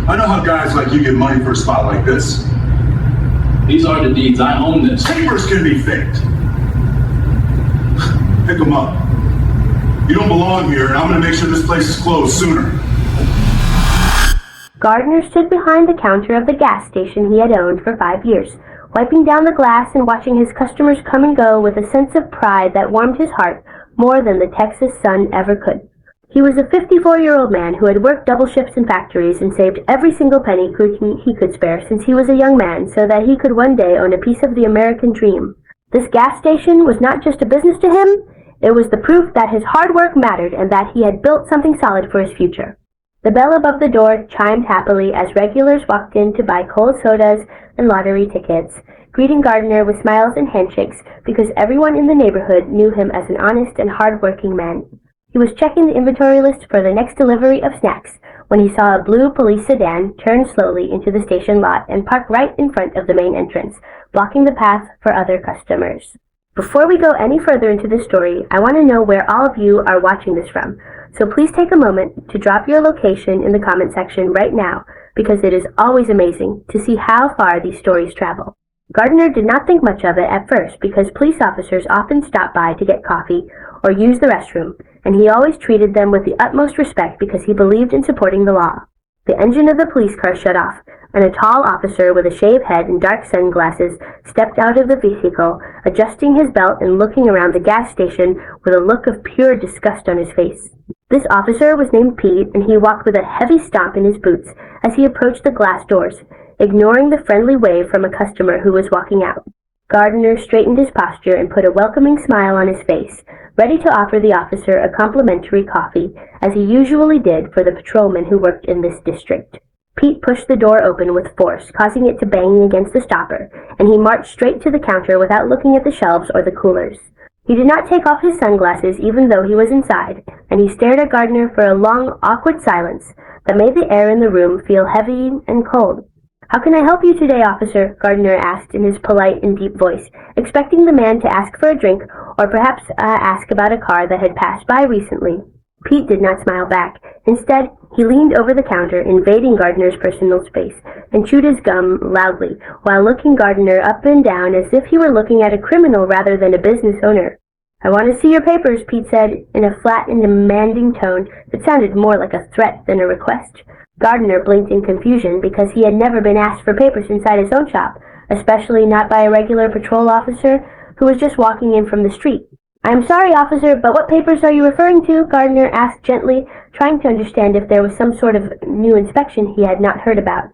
I know how guys like you get money for a spot like this. These are the deeds. I own this. Papers can be faked. Pick them up. You don't belong here, and I'm going to make sure this place is closed sooner. Gardner stood behind the counter of the gas station he had owned for 5 years, wiping down the glass and watching his customers come and go with a sense of pride that warmed his heart more than the Texas sun ever could. He was a 54-year-old man who had worked double shifts in factories and saved every single penny he could spare since he was a young man so that he could one day own a piece of the American dream. This gas station was not just a business to him, it was the proof that his hard work mattered and that he had built something solid for his future. The bell above the door chimed happily as regulars walked in to buy cold sodas and lottery tickets, greeting Gardner with smiles and handshakes because everyone in the neighborhood knew him as an honest and hard-working man. He was checking the inventory list for the next delivery of snacks when he saw a blue police sedan turn slowly into the station lot and park right in front of the main entrance, blocking the path for other customers. Before we go any further into this story, I want to know where all of you are watching this from, so please take a moment to drop your location in the comment section right now, because it is always amazing to see how far these stories travel. Gardner did not think much of it at first because police officers often stopped by to get coffee or use the restroom, and he always treated them with the utmost respect because he believed in supporting the law. The engine of the police car shut off, and a tall officer with a shaved head and dark sunglasses stepped out of the vehicle, adjusting his belt and looking around the gas station with a look of pure disgust on his face. This officer was named Pete, and he walked with a heavy stomp in his boots as he approached the glass doors, ignoring the friendly wave from a customer who was walking out. Gardner straightened his posture and put a welcoming smile on his face, ready to offer the officer a complimentary coffee, as he usually did for the patrolmen who worked in this district. Pete pushed the door open with force, causing it to bang against the stopper, and he marched straight to the counter without looking at the shelves or the coolers. He did not take off his sunglasses even though he was inside, and he stared at Gardner for a long, awkward silence that made the air in the room feel heavy and cold. "How can I help you today, officer?" Gardner asked in his polite and deep voice, expecting the man to ask for a drink or perhaps ask about a car that had passed by recently. Pete did not smile back. Instead, he leaned over the counter, invading Gardner's personal space, and chewed his gum loudly, while looking Gardner up and down as if he were looking at a criminal rather than a business owner. "I want to see your papers," Pete said, in a flat and demanding tone that sounded more like a threat than a request. Gardner blinked in confusion because he had never been asked for papers inside his own shop, especially not by a regular patrol officer who was just walking in from the street. "I am sorry, officer, but what papers are you referring to?" Gardner asked gently, trying to understand if there was some sort of new inspection he had not heard about.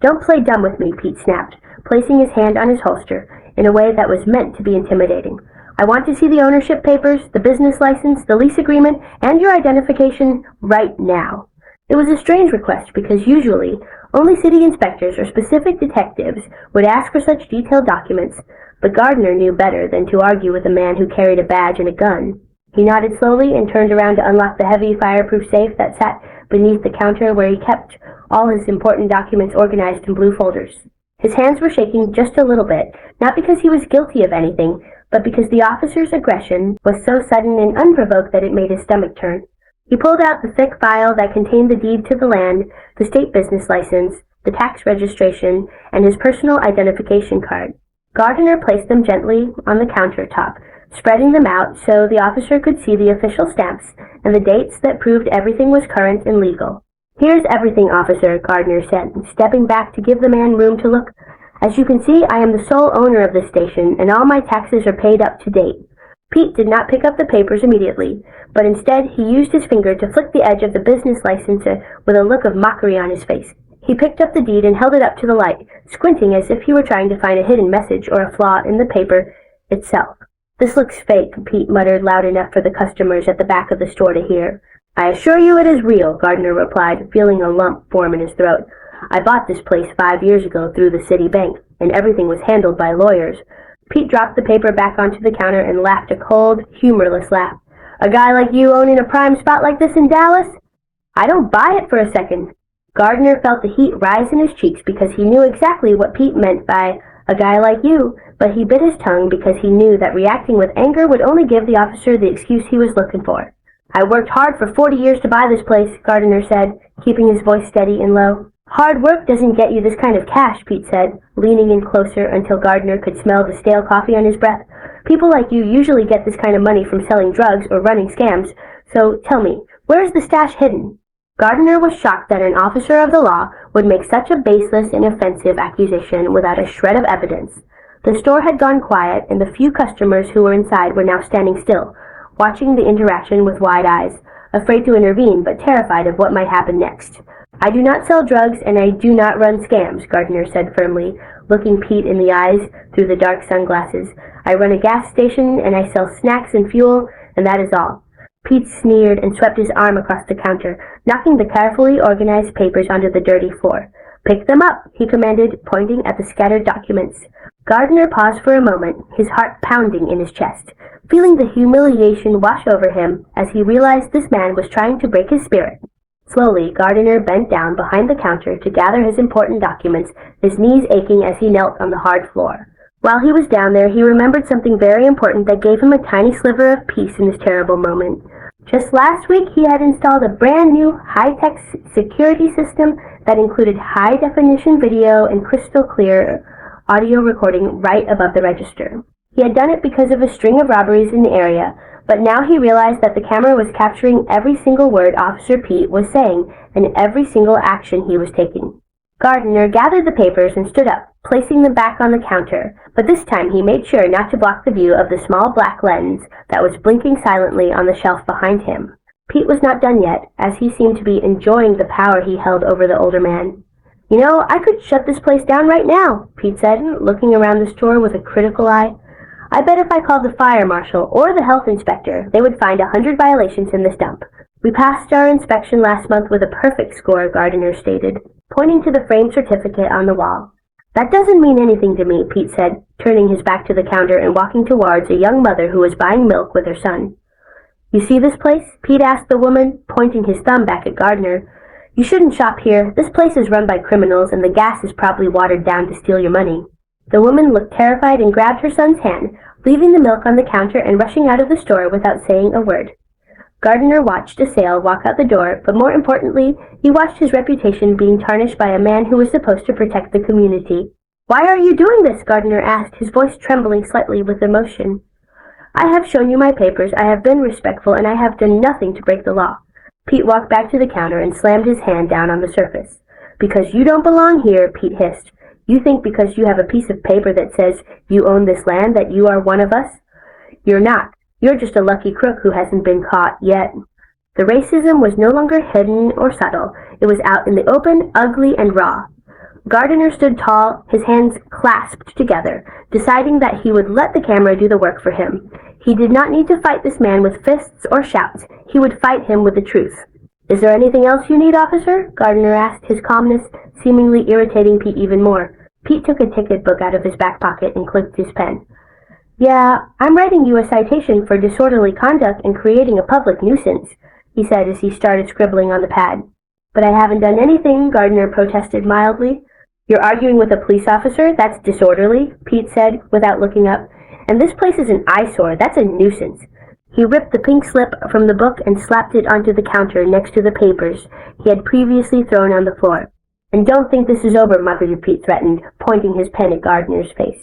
"Don't play dumb with me," Pete snapped, placing his hand on his holster in a way that was meant to be intimidating. "I want to see the ownership papers, the business license, the lease agreement, and your identification right now." It was a strange request because usually only city inspectors or specific detectives would ask for such detailed documents, but Gardner knew better than to argue with a man who carried a badge and a gun. He nodded slowly and turned around to unlock the heavy fireproof safe that sat beneath the counter where he kept all his important documents organized in blue folders. His hands were shaking just a little bit, not because he was guilty of anything, but because the officer's aggression was so sudden and unprovoked that it made his stomach turn. He pulled out the thick file that contained the deed to the land, the state business license, the tax registration, and his personal identification card. Gardner placed them gently on the countertop, spreading them out so the officer could see the official stamps and the dates that proved everything was current and legal. "Here's everything, officer," Gardner said, stepping back to give the man room to look. "As you can see, I am the sole owner of this station, and all my taxes are paid up to date." Pete did not pick up the papers immediately, but instead he used his finger to flick the edge of the business license with a look of mockery on his face. He picked up the deed and held it up to the light, squinting as if he were trying to find a hidden message or a flaw in the paper itself. "This looks fake," Pete muttered loud enough for the customers at the back of the store to hear. "I assure you it is real," Gardner replied, feeling a lump form in his throat. "I bought this place 5 years ago through the city bank, and everything was handled by lawyers." Pete dropped the paper back onto the counter and laughed a cold, humorless laugh. "A guy like you owning a prime spot like this in Dallas? I don't buy it for a second." Gardner felt the heat rise in his cheeks because he knew exactly what Pete meant by "a guy like you," but he bit his tongue because he knew that reacting with anger would only give the officer the excuse he was looking for. "I worked hard for 40 years to buy this place," Gardner said, keeping his voice steady and low. Hard work doesn't get you this kind of cash, Pete said, leaning in closer until Gardner could smell the stale coffee on his breath. People like you usually get this kind of money from selling drugs or running scams, so tell me, where is the stash hidden? Gardner was shocked that an officer of the law would make such a baseless and offensive accusation without a shred of evidence. The store had gone quiet, and the few customers who were inside were now standing still, watching the interaction with wide eyes, afraid to intervene but terrified of what might happen next. I do not sell drugs, and I do not run scams, Gardner said firmly, looking Pete in the eyes through the dark sunglasses. I run a gas station, and I sell snacks and fuel, and that is all. Pete sneered and swept his arm across the counter, knocking the carefully organized papers onto the dirty floor. Pick them up, he commanded, pointing at the scattered documents. Gardner paused for a moment, his heart pounding in his chest, feeling the humiliation wash over him as he realized this man was trying to break his spirit. Slowly, Gardner bent down behind the counter to gather his important documents, his knees aching as he knelt on the hard floor. While he was down there, he remembered something very important that gave him a tiny sliver of peace in this terrible moment. Just last week, he had installed a brand new high-tech security system that included high-definition video and crystal-clear audio recording right above the register. He had done it because of a string of robberies in the area, but now he realized that the camera was capturing every single word Officer Pete was saying and every single action he was taking. Gardner gathered the papers and stood up, placing them back on the counter, but this time he made sure not to block the view of the small black lens that was blinking silently on the shelf behind him. Pete was not done yet, as he seemed to be enjoying the power he held over the older man. You know, I could shut this place down right now, Pete said, looking around the store with a critical eye. I bet if I called the fire marshal or the health inspector, they would find 100 violations in this dump. We passed our inspection last month with a perfect score, Gardner stated, pointing to the framed certificate on the wall. That doesn't mean anything to me, Pete said, turning his back to the counter and walking towards a young mother who was buying milk with her son. You see this place? Pete asked the woman, pointing his thumb back at Gardner. You shouldn't shop here. This place is run by criminals, and the gas is probably watered down to steal your money. The woman looked terrified and grabbed her son's hand, leaving the milk on the counter and rushing out of the store without saying a word. Gardner watched a sale walk out the door, but more importantly, he watched his reputation being tarnished by a man who was supposed to protect the community. Why are you doing this? Gardner asked, his voice trembling slightly with emotion. I have shown you my papers, I have been respectful, and I have done nothing to break the law. Pete walked back to the counter and slammed his hand down on the surface. Because you don't belong here, Pete hissed. You think because you have a piece of paper that says you own this land that you are one of us? You're not. You're just a lucky crook who hasn't been caught yet. The racism was no longer hidden or subtle. It was out in the open, ugly, and raw. Gardner stood tall, his hands clasped together, deciding that he would let the camera do the work for him. He did not need to fight this man with fists or shouts. He would fight him with the truth. Is there anything else you need, officer? Gardner asked, his calmness seemingly irritating Pete even more. Pete took a ticket book out of his back pocket and clicked his pen. Yeah, I'm writing you a citation for disorderly conduct and creating a public nuisance, he said as he started scribbling on the pad. But I haven't done anything, Gardner protested mildly. You're arguing with a police officer? That's disorderly, Pete said without looking up. And this place is an eyesore. That's a nuisance. He ripped the pink slip from the book and slapped it onto the counter next to the papers he had previously thrown on the floor. And don't think this is over, Mother, Pete threatened, pointing his pen at Gardner's face.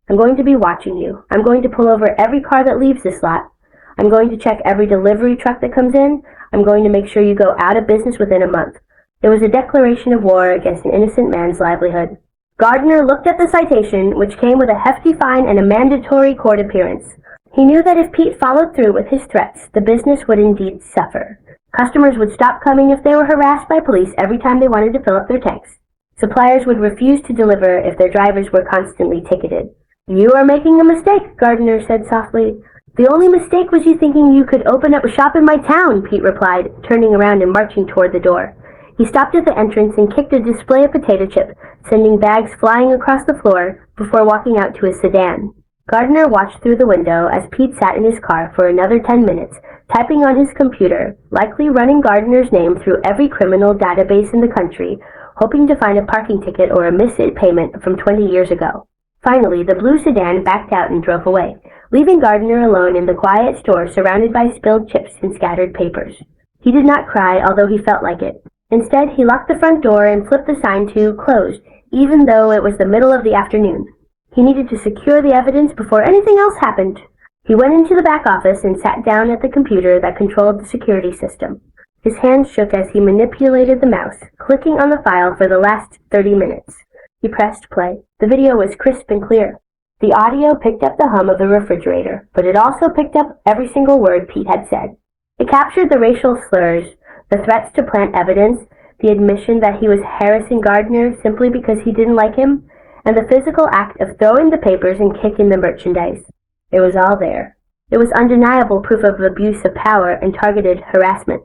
I'm going to be watching you. I'm going to pull over every car that leaves this lot. I'm going to check every delivery truck that comes in. I'm going to make sure you go out of business within a month. It was a declaration of war against an innocent man's livelihood. Gardner looked at the citation, which came with a hefty fine and a mandatory court appearance. He knew that if Pete followed through with his threats, the business would indeed suffer. Customers would stop coming if they were harassed by police every time they wanted to fill up their tanks. Suppliers would refuse to deliver if their drivers were constantly ticketed. You are making a mistake, Gardner said softly. The only mistake was you thinking you could open up a shop in my town, Pete replied, turning around and marching toward the door. He stopped at the entrance and kicked a display of potato chips, sending bags flying across the floor before walking out to his sedan. Gardner watched through the window as Pete sat in his car for another 10 minutes, typing on his computer, likely running Gardner's name through every criminal database in the country, hoping to find a parking ticket or a missed payment from 20 years ago. Finally, the blue sedan backed out and drove away, leaving Gardner alone in the quiet store surrounded by spilled chips and scattered papers. He did not cry, although he felt like it. Instead, he locked the front door and flipped the sign to closed, even though it was the middle of the afternoon. He needed to secure the evidence before anything else happened. He went into the back office and sat down at the computer that controlled the security system. His hands shook as he manipulated the mouse, clicking on the file for the last 30 minutes. He pressed play. The video was crisp and clear. The audio picked up the hum of the refrigerator, but it also picked up every single word Pete had said. It captured the racial slurs, the threats to plant evidence, the admission that he was harassing Gardner simply because he didn't like him, and the physical act of throwing the papers and kicking the merchandise. It was all there. It was undeniable proof of abuse of power and targeted harassment.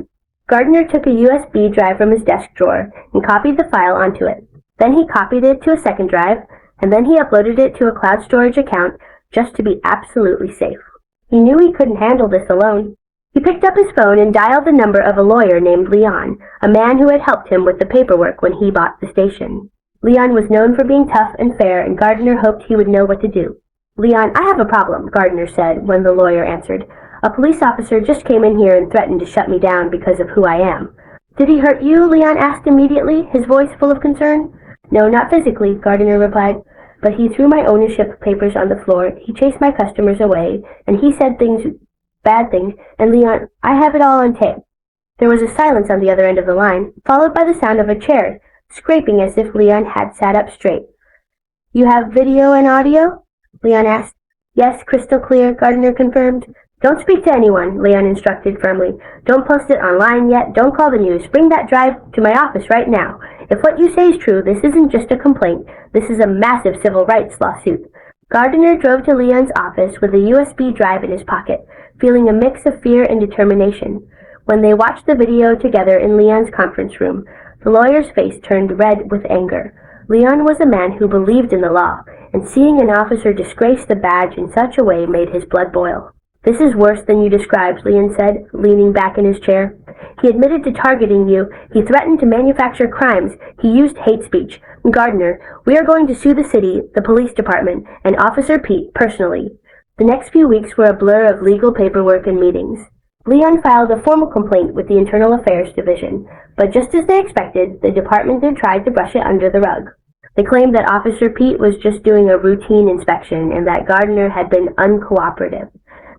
Gardner took a USB drive from his desk drawer and copied the file onto it. Then he copied it to a second drive, and then he uploaded it to a cloud storage account just to be absolutely safe. He knew he couldn't handle this alone. He picked up his phone and dialed the number of a lawyer named Leon, a man who had helped him with the paperwork when he bought the station. Leon was known for being tough and fair, and Gardner hoped he would know what to do. "Leon, I have a problem," Gardner said when the lawyer answered. "A police officer just came in here and threatened to shut me down because of who I am." "Did he hurt you?" Leon asked immediately, his voice full of concern. "No, not physically," Gardner replied. "But he threw my ownership papers on the floor, he chased my customers away, and he said bad things, and Leon, I have it all on tape." There was a silence on the other end of the line, followed by the sound of a chair scraping as if Leon had sat up straight. "You have video and audio?" Leon asked. "Yes, crystal clear," Gardner confirmed. "Don't speak to anyone," Leon instructed firmly. "Don't post it online yet. Don't call the news. Bring that drive to my office right now. If what you say is true, this isn't just a complaint. This is a massive civil rights lawsuit." Gardner drove to Leon's office with a USB drive in his pocket, feeling a mix of fear and determination. When they watched the video together in Leon's conference room, the lawyer's face turned red with anger. Leon was a man who believed in the law, and seeing an officer disgrace the badge in such a way made his blood boil. "This is worse than you described," Leon said, leaning back in his chair. "He admitted to targeting you. He threatened to manufacture crimes. He used hate speech. Gardner, we are going to sue the city, the police department, and Officer Pete personally." The next few weeks were a blur of legal paperwork and meetings. Leon filed a formal complaint with the Internal Affairs Division, but just as they expected, the department had tried to brush it under the rug. They claimed that Officer Pete was just doing a routine inspection and that Gardner had been uncooperative.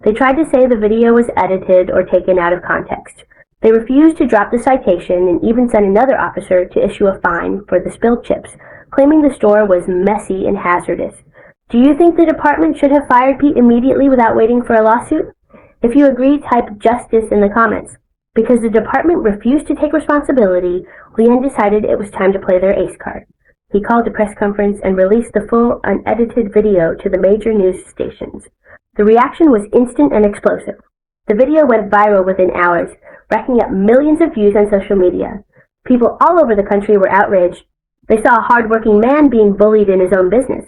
They tried to say the video was edited or taken out of context. They refused to drop the citation and even sent another officer to issue a fine for the spilled chips, claiming the store was messy and hazardous. Do you think the department should have fired Pete immediately without waiting for a lawsuit? If you agree, type justice in the comments. Because the department refused to take responsibility, Leon decided it was time to play their ace card. He called a press conference and released the full, unedited video to the major news stations. The reaction was instant and explosive. The video went viral within hours, racking up millions of views on social media. People all over the country were outraged. They saw a hardworking man being bullied in his own business.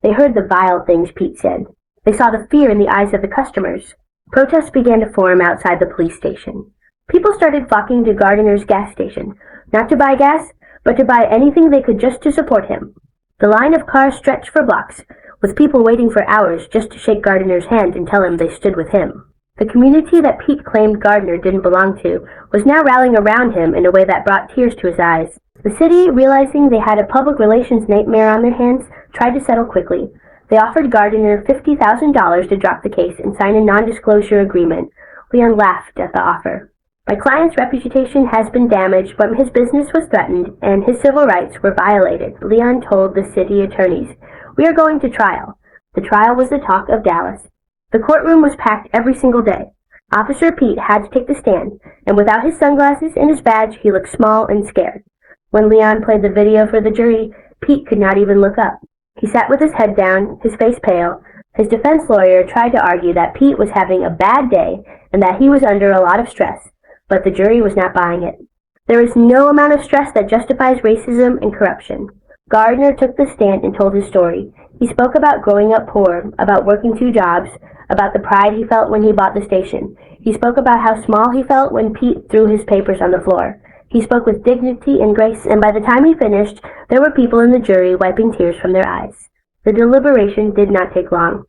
They heard the vile things Pete said. They saw the fear in the eyes of the customers. Protests began to form outside the police station. People started flocking to Gardner's gas station, not to buy gas, but to buy anything they could just to support him. The line of cars stretched for blocks, with people waiting for hours just to shake Gardner's hand and tell him they stood with him. The community that Pete claimed Gardner didn't belong to was now rallying around him in a way that brought tears to his eyes. The city, realizing they had a public relations nightmare on their hands, tried to settle quickly. They offered Gardner $50,000 to drop the case and sign a non-disclosure agreement. Leon laughed at the offer. "My client's reputation has been damaged, but his business was threatened and his civil rights were violated," Leon told the city attorneys. "We are going to trial." The trial was the talk of Dallas. The courtroom was packed every single day. Officer Pete had to take the stand, and without his sunglasses and his badge, he looked small and scared. When Leon played the video for the jury, Pete could not even look up. He sat with his head down, his face pale. His defense lawyer tried to argue that Pete was having a bad day and that he was under a lot of stress, but the jury was not buying it. There is no amount of stress that justifies racism and corruption. Gardner took the stand and told his story. He spoke about growing up poor, about working 2 jobs, about the pride he felt when he bought the station. He spoke about how small he felt when Pete threw his papers on the floor. He spoke with dignity and grace, and by the time he finished, there were people in the jury wiping tears from their eyes. The deliberation did not take long.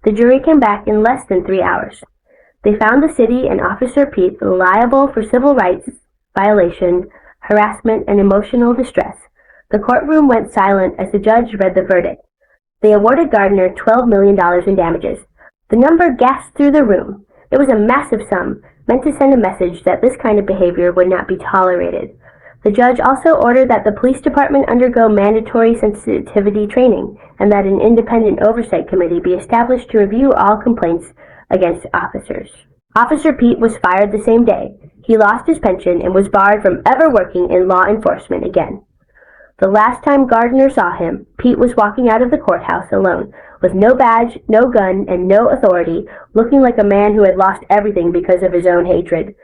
The jury came back in less than 3 hours. They found the city and Officer Pete liable for civil rights violation, harassment, and emotional distress. The courtroom went silent as the judge read the verdict. They awarded Gardner $12 million in damages. The number gasped through the room. It was a massive sum, meant to send a message that this kind of behavior would not be tolerated. The judge also ordered that the police department undergo mandatory sensitivity training and that an independent oversight committee be established to review all complaints against officers. Officer Pete was fired the same day. He lost his pension and was barred from ever working in law enforcement again. The last time Gardner saw him, Pete was walking out of the courthouse alone, with no badge, no gun, and no authority, looking like a man who had lost everything because of his own hatred.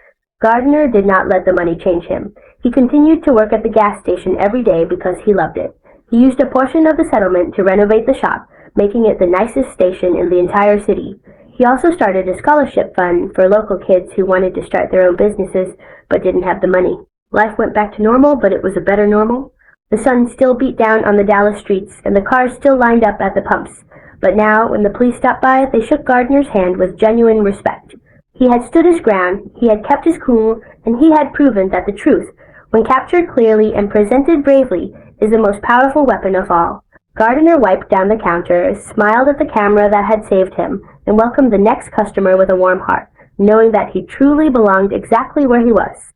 Gardner did not let the money change him. He continued to work at the gas station every day because he loved it. He used a portion of the settlement to renovate the shop, making it the nicest station in the entire city. He also started a scholarship fund for local kids who wanted to start their own businesses but didn't have the money. Life went back to normal, but it was a better normal. The sun still beat down on the Dallas streets, and the cars still lined up at the pumps. But now, when the police stopped by, they shook Gardner's hand with genuine respect. He had stood his ground, he had kept his cool, and he had proven that the truth, when captured clearly and presented bravely, is the most powerful weapon of all. Gardner wiped down the counter, smiled at the camera that had saved him, and welcomed the next customer with a warm heart, knowing that he truly belonged exactly where he was.